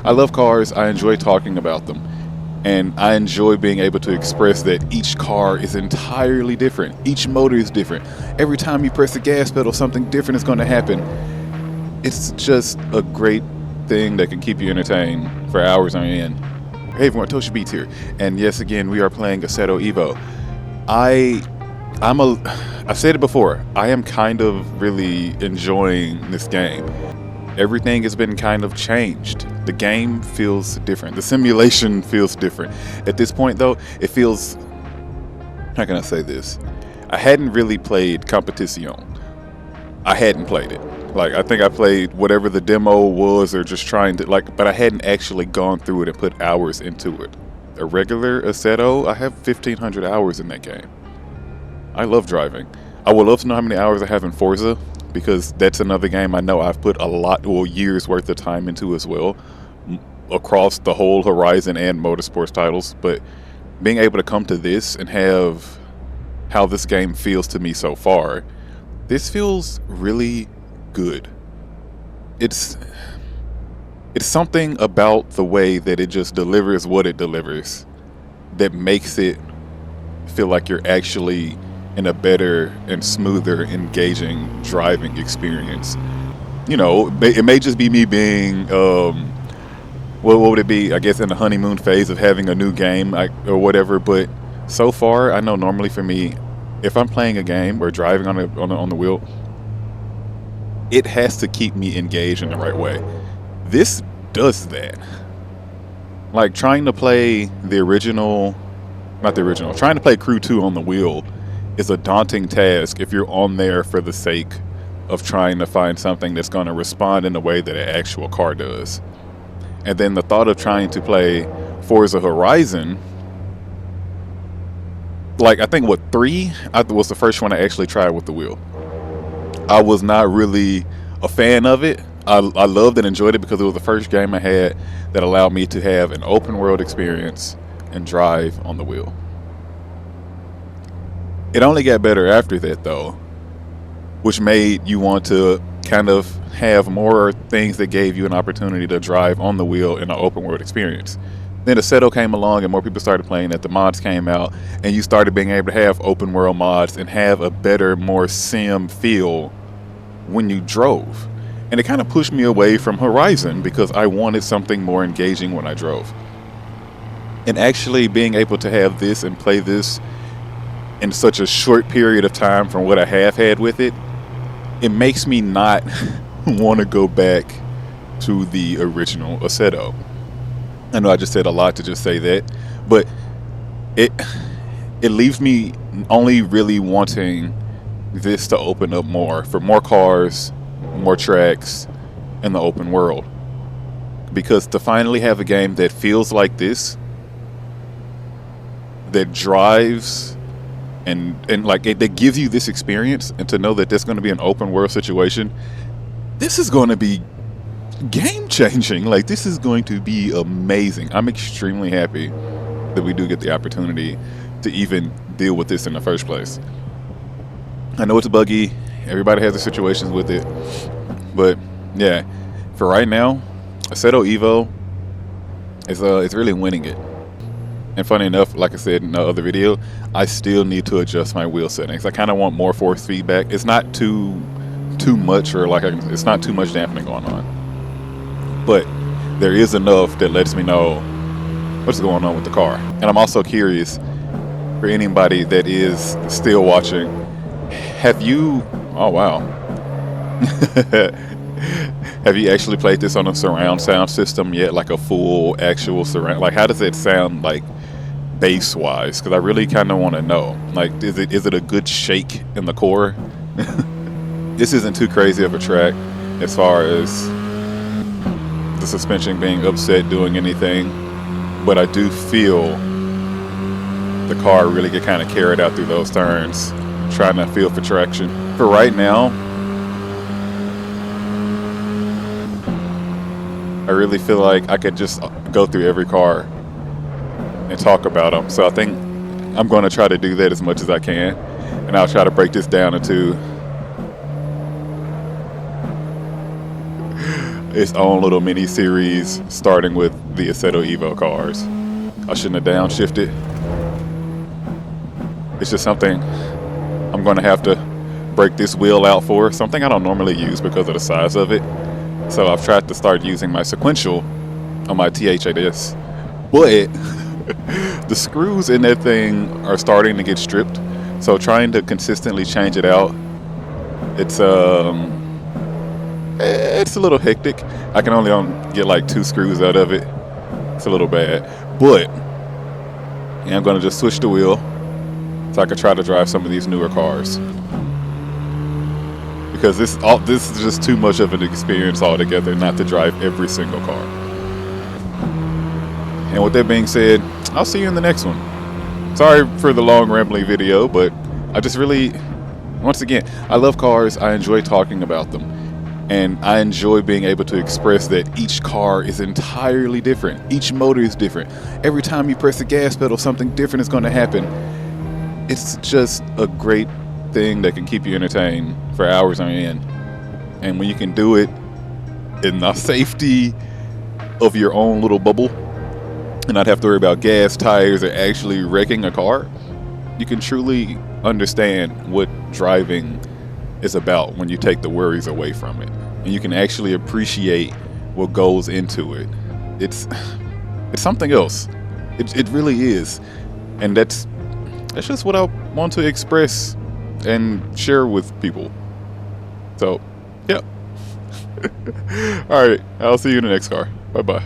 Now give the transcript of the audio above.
I love cars. I enjoy talking about them. And I enjoy being able to express that each car is entirely different. Each motor is different. Every time you press the gas pedal, something different is going to happen. It's just a great thing that can keep you entertained for hours on end. Hey everyone, Toshiibeats here. And yes, again, we are playing Assetto Evo. I've said it before, I am kind of really enjoying this game. Everything has been kind of changed. The game feels different. The simulation feels different. At this point though, it feels, how can I say this? I hadn't really played Competition. I hadn't played it. Like, I think I played whatever the demo was or just trying to, like, but I hadn't actually gone through it and put hours into it. A regular Assetto, I have 1,500 hours in that game. I love driving. I would love to know how many hours I have in Forza, because that's another game I know I've put a lot, well, years worth of time into as well, across the whole Horizon and Motorsports titles. But being able to come to this and have how this game feels to me so far, this feels really good. It's something about the way that it just delivers what it delivers that makes it feel like you're actually in a better and smoother, engaging driving experience. You know, it may just be me being, what would it be? I guess in the honeymoon phase of having a new game or whatever. But so far, I know normally for me, if I'm playing a game or driving on the wheel, it has to keep me engaged in the right way. This does that. Like trying to play the original, not the original, trying to play Crew 2 on the wheel is a daunting task if you're on there for the sake of trying to find something that's going to respond in the way that an actual car does. And then the thought of trying to play Forza Horizon, like I think 3 was the first one I actually tried with the wheel. I was not really a fan of it. I loved and enjoyed it because it was the first game I had that allowed me to have an open world experience and drive on the wheel. It only got better after that though, which made you want to kind of have more things that gave you an opportunity to drive on the wheel in an open world experience. Then Assetto came along and more people started playing it. The mods came out and you started being able to have open world mods and have a better, more sim feel when you drove. And it kind of pushed me away from Horizon because I wanted something more engaging when I drove. And actually being able to have this and play this in such a short period of time from what I have had with it, it makes me not want to go back to the original Assetto. I know I just said a lot to just say that, but it leaves me only really wanting this to open up more for more cars, more tracks, in the open world. Because to finally have a game that feels like this, that drives and like that gives you this experience, and to know that there's going to be an open world situation, this is going to be game changing. Like, this is going to be amazing. I'm extremely happy that we do get the opportunity to even deal with this in the first place. I know it's buggy, everybody has their situations with it, but yeah, for right now, Assetto Evo is really winning it. And funny enough, like I said in the other video, I still need to adjust my wheel settings. I kind of want more force feedback. It's not too much, or like it's not too much dampening going on, but there is enough that lets me know what's going on with the car. And I'm also curious, for anybody that is still watching, have you, oh wow, have you actually played this on a surround sound system yet? Like a full actual surround, like how does it sound like bass wise? Because I really kind of want to know, like, is it a good shake in the core? This isn't too crazy of a track as far as the suspension being upset doing anything, but I do feel the car really get kind of carried out through those turns, trying to feel for traction. For right now, I really feel like I could just go through every car and talk about them. So I think I'm going to try to do that as much as I can, and I'll try to break this down into its own little mini series, starting with the Assetto Evo cars. I shouldn't have downshifted. It's just something I'm going to have to break this wheel out for, something I don't normally use because of the size of it. So I've tried to start using my sequential on my THAS, but the screws in that thing are starting to get stripped. So trying to consistently change it out, it's a little hectic. I can only get like 2 screws out of it. It's a little bad, but yeah, I'm gonna just switch the wheel so I can try to drive some of these newer cars, because this is just too much of an experience altogether not to drive every single car. And with that being said, I'll see you in the next one. Sorry for the long rambling video, but I just really, once again, I love cars. I enjoy talking about them, and I enjoy being able to express that each car is entirely different. Each motor is different. Every time you press the gas pedal, something different is going to happen. It's just a great thing that can keep you entertained for hours on end. And when you can do it in the safety of your own little bubble and not have to worry about gas, tires, or actually wrecking a car, you can truly understand what driving is about when you take the worries away from it. And you can actually appreciate what goes into it. It's something else. It really is. And that's just what I want to express and share with people. So, yeah. All right, I'll see you in the next car. Bye-bye.